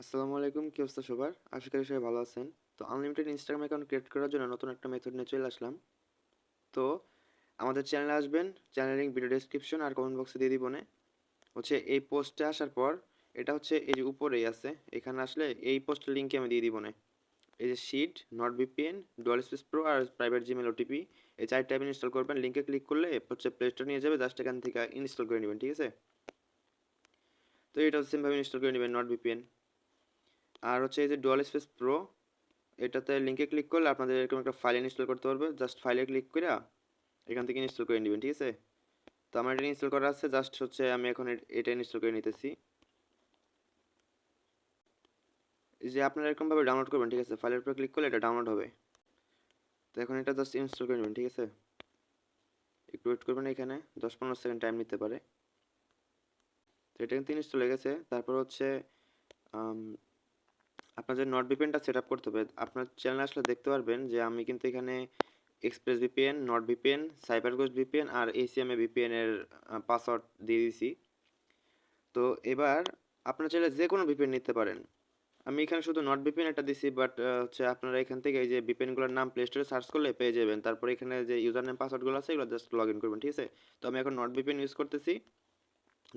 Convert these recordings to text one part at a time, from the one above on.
আসসালামু আলাইকুম, কি অবস্থা সবার? আশা করি সবাই ভালো আছেন। তো আনলিমিটেড ইনস্টাগ্রাম অ্যাকাউন্ট ক্রিয়েট করার জন্য নতুন একটা মেথড নিয়ে চলে আসলাম। তো আমাদের চ্যানেলে আসবেন, চ্যানেল লিঙ্ক ভিডিও ডেসক্রিপশন আর কমেন্ট বক্সে দিয়ে দিবনে। এই পোস্টে আসার পর এটা হচ্ছে এই যে উপরেই আছে, এখানে আসলে এই পোস্টের লিঙ্কে আমি দিয়ে দিবনে। এই যে sheet, not VPN, dual space pro আর প্রাইভেট জিমেল ওটিপি, এই 4টা অ্যাপ ইনস্টল করবেন। লিঙ্কে ক্লিক করলে হচ্ছে প্লে স্টোর নিয়ে যাবে, জাস্ট এখান থেকে ইনস্টল করে নেবেন, ঠিক আছে? তো এটা সেমভাবে ইনস্টল করে নেবেন নট ভিপিএন। আর হচ্ছে এই যে ডুয়াল স্পেস প্রো, এটাতে লিঙ্কে ক্লিক করলে আপনাদের এরকম একটা ফাইল ইনস্টল করতে পারবে। জাস্ট ফাইলে ক্লিক করে এখান থেকে ইনস্টল করে নেবেন, ঠিক আছে? তো আমার এটা ইনস্টল করা আছে, জাস্ট হচ্ছে আমি এখন এটা ইনস্টল করে নিতেছি। এই যে আপনারা এরকমভাবে ডাউনলোড করবেন, ঠিক আছে? ফাইলের উপর ক্লিক করলে এটা ডাউনলোড হবে। তো এখন এটা জাস্ট ইনস্টল করে নেবেন, ঠিক আছে? একটু ওয়েট করবেন, এখানে 10-15 সেকেন্ড টাইম নিতে পারে। তো এটা কিন্তু ইনস্টল হয়ে গেছে। তারপর হচ্ছে আম, আপনার যে নট ভিপিএনটা সেট আপ করতে হবে। আপনার চ্যানেলে আসলে দেখতে পারবেন যে আমি কিন্তু এখানে express VPN, not VPN, CyberGhost VPN আর এসিএমএ ভিপিএন এর পাসওয়ার্ড দিয়ে দিয়েছি। তো এবার আপনারা চাইলে যে কোনো ভিপিএন নিতে পারেন। আমি এখানে শুধু নট ভিপিএন একটা দিছি, বাট হচ্ছে আপনারা এখান থেকে এই যে ভিপিএনগুলোর নাম প্লে স্টোরে সার্চ করলে পেয়ে যাবেন। তারপরে এখানে যে ইউজার নেম পাসওয়ার্ডগুলো আছে এগুলো জাস্ট লগ ইন করবেন, ঠিক আছে? তো আমি এখন নট ভিপিএন ইউজ করতেছি।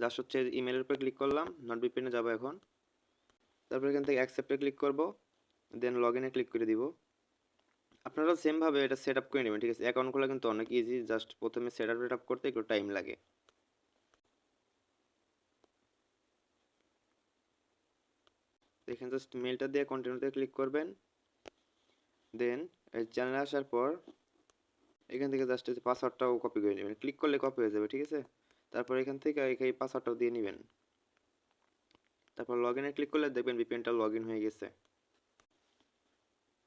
জাস্ট হচ্ছে ইমেলের উপর ক্লিক করলাম, নট ভিপিএনে যাবো এখন। তারপর এখান থেকে অ্যাকসেপ্টে ক্লিক করব, দেন লগ ইনে ক্লিক করে দিব। আপনারাও সেমভাবে এটা সেট আপ করে নেবেন, ঠিক আছে? অ্যাকাউন্ট খোলা কিন্তু অনেক ইজি, জাস্ট প্রথমে সেট আপ করতে একটু টাইম লাগে। এখানে জাস্ট মেলটা দিয়ে কন্টিনিউতে ক্লিক করবেন, দেন চ্যানেলে আসার পর এখান থেকে জাস্ট এই পাসওয়ার্ডটাও কপি করে নেবেন। ক্লিক করলে কপি হয়ে যাবে, ঠিক আছে? তারপর এখান থেকে এই পাসওয়ার্ডটাও দিয়ে নেবেন। তারপর লগ ইনে ক্লিক করলে দেখবেন ভিপিএনটা লগ ইন হয়ে গেছে।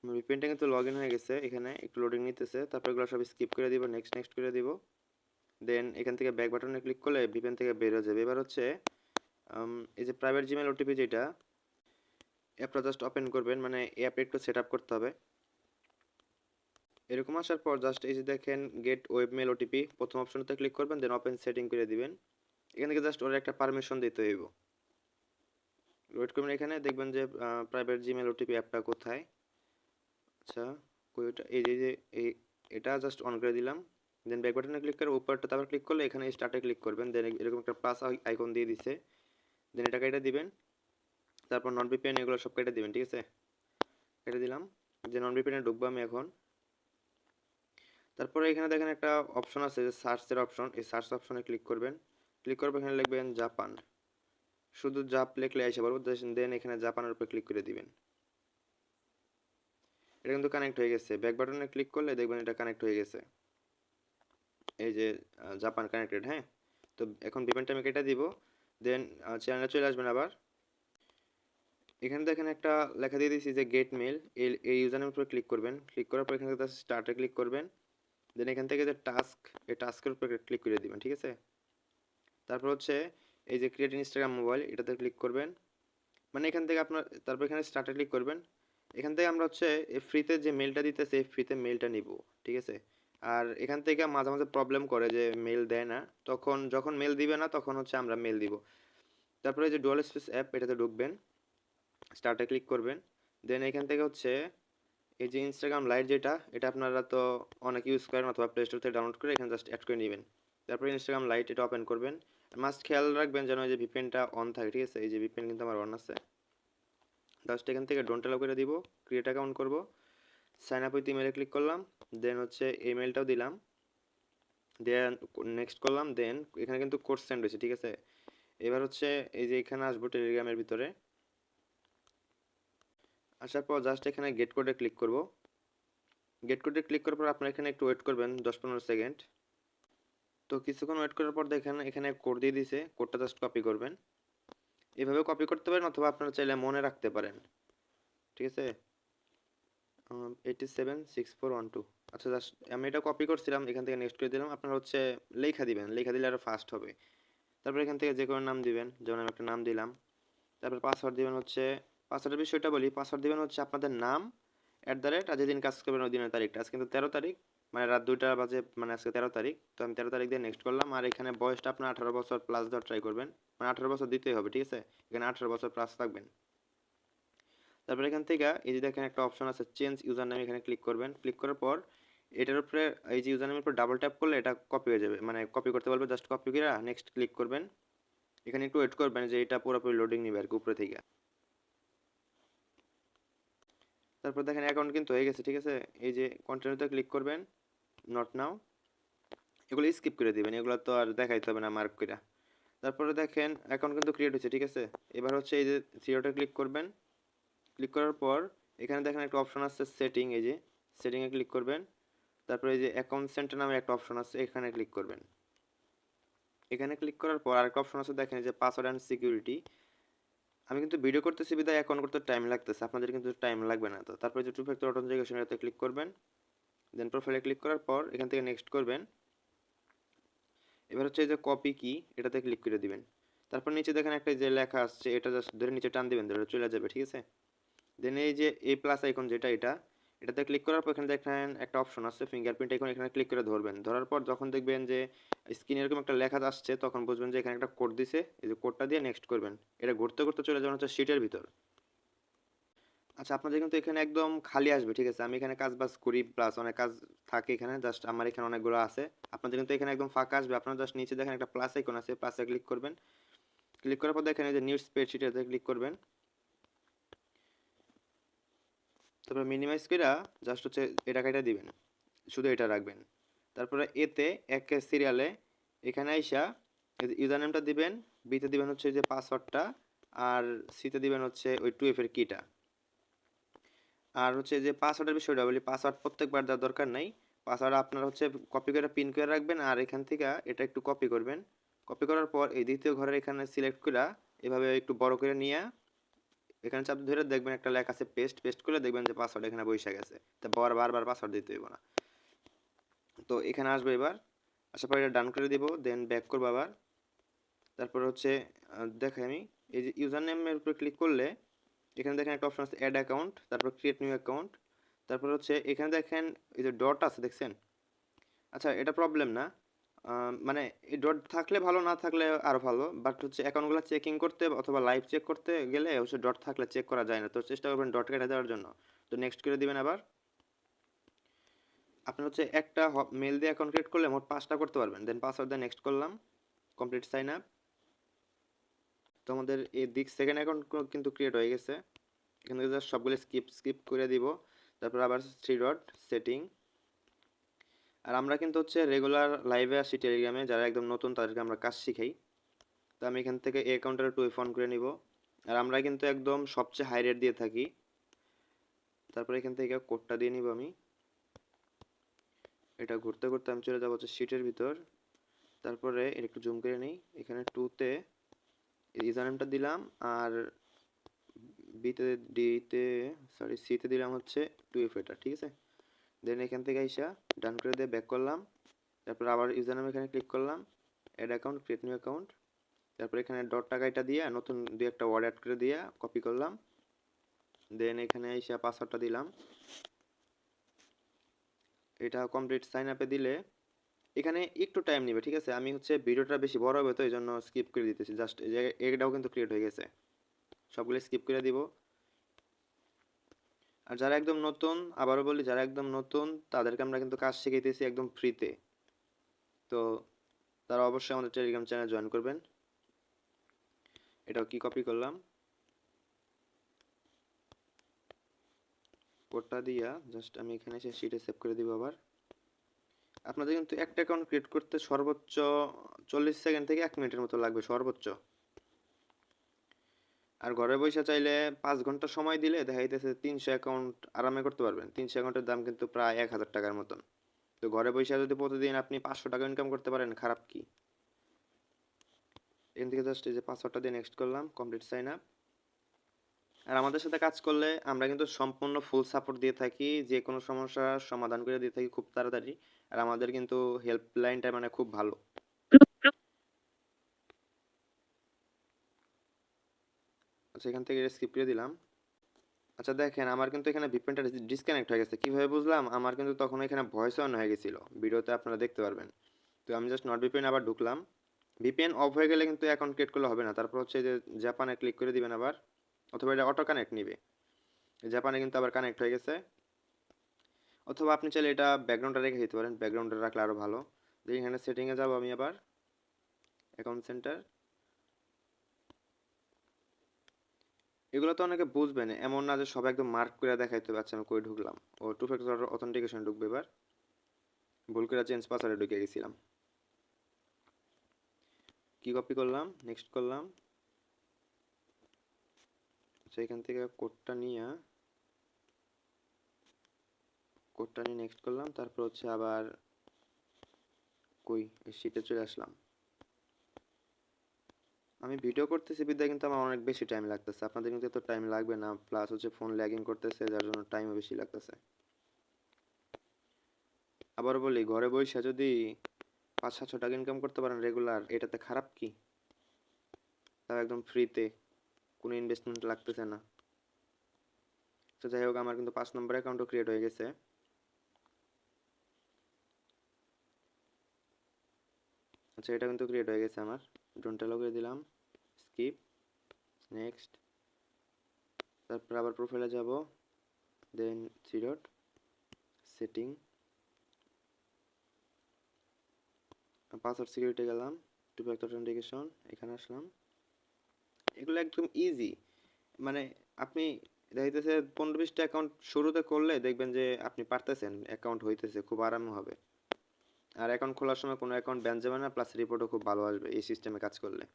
ভিপিএনটা কিন্তু লগ ইন হয়ে গেছে। এখানে একটু লোডিং নিতেছে, তারপর এগুলো সব স্কিপ করে দিব, নেক্সট নেক্সট করে দিব। দেন এখান থেকে ব্যাক বাটনে ক্লিক করলে ভিপিএন থেকে বের হয়ে যাবে। এবার হচ্ছে এই যে প্রাইভেট জিমেল ওটিপি, যেটা অ্যাপটা জাস্ট ওপেন করবেন, মানে এই অ্যাপটা একটু সেট আপ করতে হবে। এরকম আসার পর জাস্ট এই যে দেখেন গেট ওয়েব মেল ওটিপি, প্রথম অপশনতে ক্লিক করবেন, দেন ওপেন সেটিং করে দিবেন। এখান থেকে জাস্ট ওর একটা পারমিশন দিতে হইব। ওয়েট করবেন, এখানে দেখবেন যে প্রাইভেট জিমেল ওটিপি অ্যাপটা কোথায়। আচ্ছা, কই ওটা? এই যে এই এটা জাস্ট অন করে দিলাম। দেন ব্যাক বাটনে ক্লিক করে উপরটা তারপর ক্লিক করলে এখানে স্টার্টে ক্লিক করবেন, দেন এরকম একটা প্লাস আইকন দিয়ে দিছে। দেন এটা কেটে দিবেন, তারপর নন ভিপিএন এগুলো সব কেটে দিবেন, ঠিক আছে? কেটে দিলাম। যে নন ভিপিএনে ঢুকবো আমি এখন। তারপরে এখানে দেখেন একটা অপশন আছে যে সার্চের অপশন, এই সার্চ অপশনে ক্লিক করবেন। ক্লিক করবে, এখানে লিখবেন জাপান, শুধু জাপ লিখলে এসে পারবো। দেন এখানে জাপানের উপর ক্লিক করে দিবেন। এটা কিন্তু কানেক্ট হয়ে গেছে। ব্যাক বাটনে ক্লিক করলে দেখবেন এটা কানেক্ট হয়ে গেছে। এই যে জাপান কানেক্টেড, হ্যাঁ। তো এখন ভিপিএনটা আমি কেটে দিব, দেন চ্যানেলে চলে আসবেন আবার। এখানে দেখেন একটা লেখা দিয়ে দিয়েছি যে গেট মেল, এই ইউজারের উপর ক্লিক করবেন। ক্লিক করার পর এখানে স্টার্টে ক্লিক করবেন, দেন এখান থেকে যে টাস্ক, এই টাস্কের উপর ক্লিক করে দিবেন, ঠিক আছে? তারপর হচ্ছে এই যে ক্রিয়েট ইনস্টাগ্রাম মোবাইল, এটাতে ক্লিক করবেন। মানে এখান থেকে আপনার, তারপর এখানে স্টার্টে ক্লিক করবেন। এখান থেকে আমরা হচ্ছে এই ফ্রিতে যে মেলটা দিতেছে এই ফ্রিতে মেলটা নিব, ঠিক আছে? আর এখান থেকে মাঝে মাঝে প্রবলেম করে যে মেল দেয় না, তখন যখন মেল দিবে না তখন হচ্ছে আমরা মেল দিব। তারপরে যে ডুয়াল স্পেস অ্যাপ, এটাতে ঢুকবেন, স্টার্টে ক্লিক করবেন। দেন এখান থেকে হচ্ছে এই যে ইনস্টাগ্রাম লাইট, যেটা এটা আপনারা তো অনেক ইউজ করেন অথবা প্লে স্টোর থেকে ডাউনলোড করে এখানে জাস্ট অ্যাড করে নেবেন। তারপরে ইনস্টাগ্রাম লাইট এটা ওপেন করবেন। মাস্ট খেয়াল রাখবেন যেন এই যে ভিপিএনটা অন থাকে, ঠিক আছে? এই যে ভিপিএন কিন্তু আমার অন আছে। জাস্ট এখান থেকে ডোন্ট অ্যালাউ করে দিব, ক্রিয়েট অ্যাকাউন্ট করব, সাইন আপ উইথ ইমেলে ক্লিক করলাম, দেন হচ্ছে ইমেলটাও দিলাম, দেন নেক্সট করলাম। দেন এখানে কিন্তু কোড সেন্ড হয়েছে, ঠিক আছে? এবার হচ্ছে এই যে এখানে আসবো টেলিগ্রামের ভিতরে। আসার পর জাস্ট এখানে গেট কোডে ক্লিক করব। গেট কোডে ক্লিক করার পর আপনারা এখানে একটু ওয়েট করবেন 10-15 সেকেন্ড। তো কিছুক্ষণ ওয়েট করার পর দেখেন এখানে কোড দিয়ে দিছে, কোডটা জাস্ট কপি করবেন। এভাবে কপি করতে পারেন অথবা আপনারা চাইলে মনে রাখতে পারেন, ঠিক আছে? 876412। আচ্ছা, জাস্ট আমি এটা কপি করছিলাম, এখান থেকে নেক্সট করে দিলাম। আপনারা হচ্ছে লেখা দিবেন, লেখা দিলে আরো ফাস্ট হবে। তারপর এখান থেকে যে কোনো নাম দিবেন, যেমন আমি একটা নাম দিলাম। তারপর পাসওয়ার্ড দিবেন হচ্ছে, পাসওয়ার্ডের বিষয়টা বলি, পাসওয়ার্ড দিবেন হচ্ছে আপনাদের নাম @ আর যেদিন কাজ করবেন ওই দিনের তারিখটা। আজকে কিন্তু 13 তারিখ, মানে রাত 2টা বাজে, মানে আজকে 13 তারিখ। তো আমি 13 তারিখ দিয়ে নেক্সট করলাম। আর এখানে বয়সটা আপনার 18 বছর প্লাস দেওয়ার ট্রাই করবেন, মানে 18 বছর দিতেই হবে, ঠিক আছে? এখানে 18 বছর প্লাস থাকবেন। তারপর এখান থেকে এই যে দেখেন একটা অপশন আছে চেঞ্জ ইউজার নেম, এখানে ক্লিক করবেন। ক্লিক করার পর এটার উপরে এই যে ইউজার নেমের উপর ডাবল ট্যাপ করলে এটা কপি হয়ে যাবে, মানে কপি করতে বলবে, জাস্ট কপি করে নেক্সট ক্লিক করবেন। এখানে একটু ওয়েট করবেন যে এটা পুরোপুরি লোডিং নিবে আর কি উপরে থেকে। তারপর দেখেন অ্যাকাউন্ট কিন্তু হয়ে গেছে, ঠিক আছে। এই যে কন্টিনিউতে ক্লিক করবেন, নট নাও, এগুলো স্কিপ করে দিবেন, এগুলো তো আর দেখাইতে হবে না মার্ক করে। তারপরে দেখেন অ্যাকাউন্ট কিন্তু ক্রিয়েট হয়েছে, ঠিক আছে। এবার হচ্ছে এই যে থ্রিডটে ক্লিক করবেন। ক্লিক করার পর এখানে দেখেন একটা অপশন আছে সেটিং, এই যে সেটিংয়ে ক্লিক করবেন। তারপরে এই যে অ্যাকাউন্ট সেন্টার নামে একটা অপশন আছে, এখানে ক্লিক করবেন। এখানে ক্লিক করার পর আরেকটা অপশন আছে দেখেন যে পাসওয়ার্ড অ্যান্ড সিকিউরিটি। আমি কিন্তু ভিডিও করতেছি বিধায় অ্যাকাউন্ট করতে টাইম লাগতেছে, আপনাদের কিন্তু টাইম লাগবে না। তো তারপরে যে টু ফ্যাক্টর অথেন্টিকেশন এটাতে ক্লিক করবেন। দেন প্রোফাইলে ক্লিক করার পর এখান থেকে নেক্সট করবেন। এবার হচ্ছে এই যে কপি কি, এটাতে ক্লিক করে দিবেন। তারপর নিচে দেখেন একটা যে লেখা আসছে, এটা জাস্ট ধরে নিচে টান দিবেন, ধরে চলে যাবে, ঠিক আছে। দেন এই যে এই প্লাস আইকন যেটা, এটাতে ক্লিক করার পর এখানে দেখেন একটা অপশন আছে ফিঙ্গারপ্রিন্ট আইকন, এখানে ক্লিক করে ধরবেন। ধরার পর যখন দেখবেন যে স্ক্রিনে এরকম একটা লেখা আসছে, তখন বুঝবেন যে এখানে একটা কোড দিছে, এই যে কোডটা দিয়ে নেক্সট করবেন। এটা ঘুরতে ঘুরতে চলে যাবেন হচ্ছে শিটের ভিতর। আচ্ছা, আপনাদের কিন্তু এখানে একদম খালি আসবে, ঠিক আছে। আমি এখানে কাজ বাজ করি, প্লাস অনেক কাজ থাকে এখানে, জাস্ট আমার এখানে অনেকগুলো আছে। আপনাদের কিন্তু এখানে একদম ফাঁকা আসবে। আপনারা জাস্ট নিচে দেখেন একটা প্লাস আইকন আছে, প্লাসে ক্লিক করবেন। ক্লিক করার পর দেখেন এই যে নিউ স্প্রেডশিট, এতে ক্লিক করবেন। তারপর মিনিমাইজ করে জাস্ট হচ্ছে এটা কেটে দিবেন, শুধু এটা রাখবেন। তারপরে এতে এক সিরিয়ালে এখানে আইসা ইউজার নেমটা দিবেন, বিতে দিবেন হচ্ছে যে পাসওয়ার্ডটা, আর সিতে দিবেন হচ্ছে ওই 2F এর কিটা। আর হচ্ছে যে পাসওয়ার্ডের বিষয়টা বলি, পাসওয়ার্ড প্রত্যেকবার দেওয়ার দরকার নাই। পাসওয়ার্ড আপনারা হচ্ছে কপি করে পিন করে রাখবেন, আর এখান থেকে এটা একটু কপি করবেন। কপি করার পর এই দ্বিতীয় ঘরের এখানে সিলেক্ট করে এভাবে একটু বড় করে নিয়ে এখানে চাপ ধরে দেখবেন একটা লেখা আছে পেস্ট, পেস্ট করলে দেখবেন যে পাসওয়ার্ড এখানে বসে গেছে। তা বারবার পাসওয়ার্ড দিতে হইব না। তো এখানে আসবে, এবার আসার পর এটা ডান করে দিব, দেন ব্যাক করবো আবার। তারপর হচ্ছে দেখাই আমি, এই যে ইউজার নেমের উপরে ক্লিক করলে এখানে দেখেন একটা অপশন আছে অ্যাড অ্যাকাউন্ট, তারপর ক্রিয়েট নিউ অ্যাকাউন্ট। তারপর হচ্ছে এখানে দেখেন এই যে ডট আছে, দেখছেন। আচ্ছা, এটা প্রবলেম না, মানে এই ডট থাকলে ভালো, না থাকলে আরো ভালো, বাট হচ্ছে অ্যাকাউন্টগুলো চেকিং করতে অথবা লাইভ চেক করতে গেলে হচ্ছে ডট থাকলে চেক করা যায় না, তো চেষ্টা করবেন ডট কেটে দেওয়ার জন্য। তো নেক্সট করে দিবেন আবার। আপনি হচ্ছে একটা মেল দিয়ে অ্যাকাউন্ট ক্রিয়েট করলে মোট 5টা করতে পারবেন। দেন পাসওয়ার্ড দিয়ে নেক্সট করলাম, কমপ্লিট সাইন আপ। তো আমাদের এই দিক সেকেন্ড অ্যাকাউন্ট কিন্তু ক্রিয়েট হয়ে গেছে। এখান থেকে জাস্ট সবগুলো স্কিপ করে দিব। তারপর আবার 3 ডট সেটিং। আর আমরা কিন্তু হচ্ছে রেগুলার লাইভে আসি টেলিগ্রামে, যারা একদম নতুন তাদেরকে আমরা কাজ শিখাই। তো আমি এখান থেকে এই অ্যাকাউন্টের 2F অন করে নিব। আর আমরা কিন্তু একদম সবচেয়ে হাই রেট দিয়ে থাকি। তারপর এখান থেকে কোডটা দিয়ে নিব আমি। এটা ঘুরতে ঘুরতে আমি চলে যাবো হচ্ছে শিটের ভিতর। তারপরে এটা একটু জুম করে নিই, এখানে 2তে ইউজার নেমটা দিলাম, আর বিতে ডিতে সরি সিতে দিলাম হচ্ছে 2F, এটা ঠিক আছে। দেন এখান থেকে আইসা ডান করে দিয়ে ব্যাক করলাম। তারপর আবার ইউজার নেম এখানে ক্লিক করলাম, add account, create new account. তারপর এখানে ডট টাকাইটা দিয়ে নতুন দুই একটা ওয়ার্ড অ্যাড করে দিয়ে কপি করলাম। দেন এখানে আইসা পাসওয়ার্ডটা দিলাম। এটা কমপ্লিট সাইন আপে দিলে এখানে একটু টাইম নেবে, ঠিক আছে। আমি হচ্ছে ভিডিওটা বেশি বড় হবে তো এই জন্য স্কিপ করে দিতেছি, জাস্ট এই যে এটাও কিন্তু ক্রিয়েট হয়ে গেছে, সবগুলো স্কিপ করে দিব। আর যারা একদম নতুন, আবারও বলি, যারা একদম নতুন তাদেরকে আমরা কিন্তু কাজ শিখাইতেছি একদম ফ্রিতে। তো তারা অবশ্যই আমাদের টেলিগ্রাম চ্যানেল জয়েন করবেন। এটাও কি কপি করলাম, কোডটা দিয়া জাস্ট আমি এখানে এসে শিটে সেভ করে দিব আবার। আপনাদের কিন্তু একটা অ্যাকাউন্ট ক্রিয়েট করতে সর্বোচ্চ 40 সেকেন্ড থেকে 1 মিনিটের মতো লাগবে সর্বোচ্চ। আর ঘরে বসে চাইলে 5 ঘন্টা সময় দিলে দেখা যাইতেছে 300 অ্যাকাউন্ট আরামে করতে পারবেন। 300 অ্যাকাউন্টের দাম কিন্তু প্রায় 1000 টাকার মতন। তো ঘরে বসে যদি প্রতিদিন আপনি 500 টাকা ইনকাম করতে পারেন, খারাপ কি। এখান থেকে জাস্ট এই যে পাসওয়ার্ডটা দিয়ে নেক্সট করলাম, কমপ্লিট সাইন আপ। আর আমাদের সাথে কাজ করলে আমরা কিন্তু সম্পূর্ণ ফুল সাপোর্ট দিয়ে থাকি, যে কোনো সমস্যার সমাধান করে দিয়ে থাকি খুব তাড়াতাড়ি। আর আমাদের কিন্তু হেল্পলাইনটা মানে খুব ভালো। আচ্ছা, এখান থেকে স্কিপ করে দিলাম। আচ্ছা দেখেন, আমার কিন্তু এখানে ভিপিএনটা ডিসকানেক্ট হয়ে গেছে, কিভাবে বুঝলাম? আমার কিন্তু তখন এখানে ভয়েস অন হয়ে গেছিল, ভিডিওতে আপনারা দেখতে পারবেন। তো আমি জাস্ট নট ভিপিএন আবার ঢুকলাম। ভিপিএন অফ হয়ে গেলে কিন্তু অ্যাকাউন্ট ক্রিয়েট করলে হবে না। তারপর হচ্ছে যে জাপানে ক্লিক করে দিবেন আবার, অথবা এটা অটো কানেক্ট নিবে। জাপানে কিন্তু আবার কানেক্ট হয়ে গেছে। অথবা আপনি চাইলে এটা ব্যাকগ্রাউন্ডে রেখে দিতে পারেন, ব্যাকগ্রাউন্ডে রাখলে আরও ভালো। দেখি এখানে সেটিংয়ে যাবো আমি আবার, অ্যাকাউন্ট সেন্টার। এগুলো তো অনেকে বুঝবে না, এমন না যে সব একদম মার্ক করে দেখাইতে পারছে আমি কই ঢুকলাম। ও টু ফ্যাক্টর অথেন্টিকেশন ঢুকবে এবার, ভুল করে চেঞ্জ পাসওয়ার্ডে ঢুকে গেছিলাম। কি কপি করলাম, নেক্সট করলাম, সেখান থেকে কোডটা নিয়ে নেক্সট করলাম, তারপর হচ্ছে আবার কই শীটে চলে আসলাম। আমি ভিডিও করতেছি বিদ্যায় কিন্তু আমার অনেক বেশি টাইম লাগতেছে, আপনাদের কিন্তু এত টাইম লাগবে না, প্লাস হচ্ছে ফোন ল্যাগিং করতেছে যার জন্য টাইমও বেশি লাগতেছে। আবার বলি, ঘরে বসে যদি 500-700 টাকা ইনকাম করতে পারেন রেগুলার, এটাতে খারাপ কি? তাও একদম ফ্রিতে, কোনো ইনভেস্টমেন্ট লাগতেছে না। তো যাই হোক, আমার কিন্তু 5 নম্বর অ্যাকাউন্টও ক্রিয়েট হয়ে গেছে। আচ্ছা, এটা কিন্তু ক্রিয়েট হয়ে গেছে আমার। ডোন্ট অ্যালাউ করে দিলাম, স্কিপ, নেক্সট। তারপর আবার প্রোফাইলে যাব, দেন 3 ডট, সেটিং, পাসওয়ার্ড সিকিউরিটি গেলাম, টু ফ্যাক্টর অথেন্টিকেশন, এখানে আসলাম। এগুলো একদম ইজি, মানে আপনি দেখাইতেছে 15-20টা অ্যাকাউন্ট শুরুতে করলে দেখবেন যে আপনি পারতেছেন, অ্যাকাউন্ট হইতেছে, খুব আরাম হবে। আর অ্যাকাউন্ট খোলার সময় কোনো অ্যাকাউন্ট ব্যান যাবে না, প্লাস রিপোর্টও খুব ভালো আসবে এই সিস্টেমে কাজ করলে।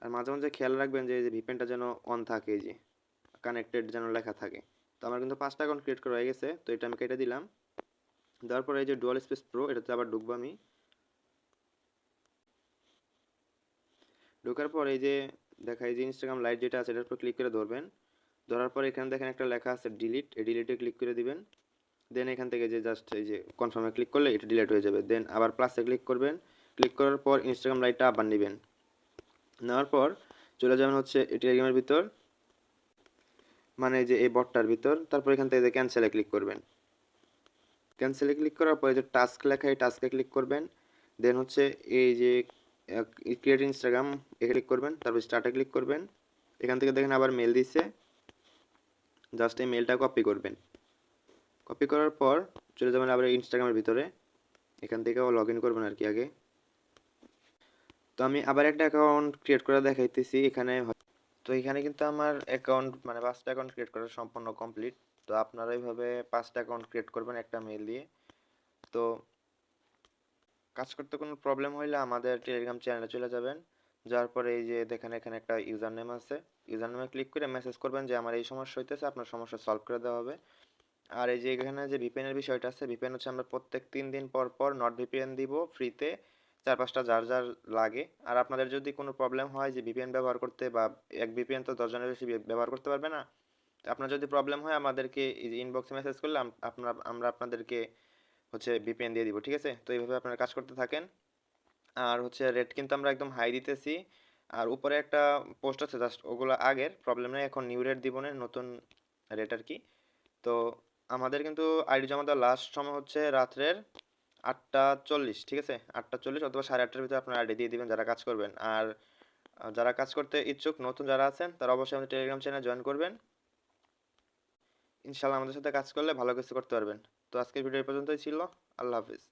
আর মাঝে মাঝে খেয়াল রাখবেন যে এই যে ভিপিএনটা যেন অন থাকে, এই যে কানেক্টেড যেন লেখা থাকে। তো আমার কিন্তু 5টা অ্যাকাউন্ট ক্রিয়েট করা হয়ে গেছে, তো এটা আমি কেটে দিলাম। দেওয়ার পরে এই যে ডুয়াল স্পেস প্রো, এটাতে আবার ঢুকবো আমি। ঢোকার পর এই যে দেখা, এই যে ইনস্টাগ্রাম লাইট যেটা আছে এটার উপর ক্লিক করে ধরবেন। ধরার পর এখানে দেখেন একটা লেখা আছে ডিলিট, এই ডিলিটে ক্লিক করে দিবেন। দেন এখান থেকে যে জাস্ট এই যে কনফার্মে ক্লিক করলে এটা ডিলিট হয়ে যাবে। দেন আবার প্লাসে ক্লিক করবেন, ক্লিক করার পর ইনস্টাগ্রাম লাইটটা আবার নেবেন। নেওয়ার পর চলে যাবেন হচ্ছে টেলিগ্রামের ভিতর, মানে যে এই বটটার ভিতর। তারপর এখান থেকে যে ক্যান্সেলে ক্লিক করবেন। ক্যান্সেলে ক্লিক করার পরে যে টাস্ক লেখা, এই টাস্কে ক্লিক করবেন। দেন হচ্ছে এই যে ক্রিয়েট ইনস্টাগ্রাম, এ ক্লিক করবেন, তারপর স্টার্টে ক্লিক করবেন। এখান থেকে দেখেন আবার মেল দিচ্ছে, জাস্ট এই মেলটা কপি করবেন। কপি করার পর চলে যাবেন আবার ইনস্টাগ্রামের ভিতরে, এখান থেকেও লগ ইন করবেন আর কি আগে। তো আমি আবার একটা অ্যাকাউন্ট ক্রিয়েট করে দেখাইতেছি এখানে। তো এখানে কিন্তু আমার অ্যাকাউন্ট মানে 5টা অ্যাকাউন্ট ক্রিয়েট করা সম্পূর্ণ কমপ্লিট। তো আপনারা এইভাবে 5টা অ্যাকাউন্ট ক্রিয়েট করবেন একটা মেল দিয়ে। তো কাজ করতে কোনো প্রবলেম হইলে আমাদের টেলিগ্রাম চ্যানেলে চলে যাবেন। যাওয়ার পরে এই যে দেখেন এখানে একটা ইউজার নেম আছে, ইউজার নেমে ক্লিক করে মেসেজ করবেন যে আমার এই সমস্যা হইতেছে, আপনার সমস্যা সলভ করে দেওয়া হবে। আর এই যে এখানে যে ভিপিএন এর বিষয়টা আছে, ভিপিএন হচ্ছে আমরা প্রত্যেক 3 দিন পর পর নট ভিপিএন দিব ফ্রিতে, 4-5টা যার যার লাগে। আর আপনাদের যদি কোনো প্রবলেম হয় যে ভিপিএন ব্যবহার করতে, বা এক ভিপিএন তো 10 জনের বেশি ব্যবহার করতে পারবে না, তো আপনার যদি প্রবলেম হয় আমাদেরকে এই যে ইনবক্সে মেসেজ করলে আমরা আপনাদেরকে হচ্ছে ভিপিএন দিয়ে দিব, ঠিক আছে? তো এইভাবে আপনারা কাজ করতে থাকেন। আর হচ্ছে রেট কিন্তু আমরা একদম হাই দিতেছি। আর উপরে একটা পোস্ট আছে, জাস্ট ওগুলো আগের, প্রবলেম নেই, এখন নিউ রেট দিব না, নতুন রেট আর কি। তো আমাদের কিন্তু আইডি জমা দেওয়ার লাস্ট সময় হচ্ছে রাত্রের 8টা 40, ঠিক আছে? 8টা 40 অথবা 8:30টার ভিতরে আপনার আইডি দিয়ে দিবেন যারা কাজ করবেন। আর যারা কাজ করতে ইচ্ছুক নতুন যারা আছেন তারা অবশ্যই আমাদের টেলিগ্রাম চ্যানেলে জয়েন করবেন। ইনশাল্লাহ আমাদের সাথে কাজ করলে ভালো কিছু করতে পারবেন। তো আজকের ভিডিও এই পর্যন্তই ছিল। আল্লাহ হাফিজ।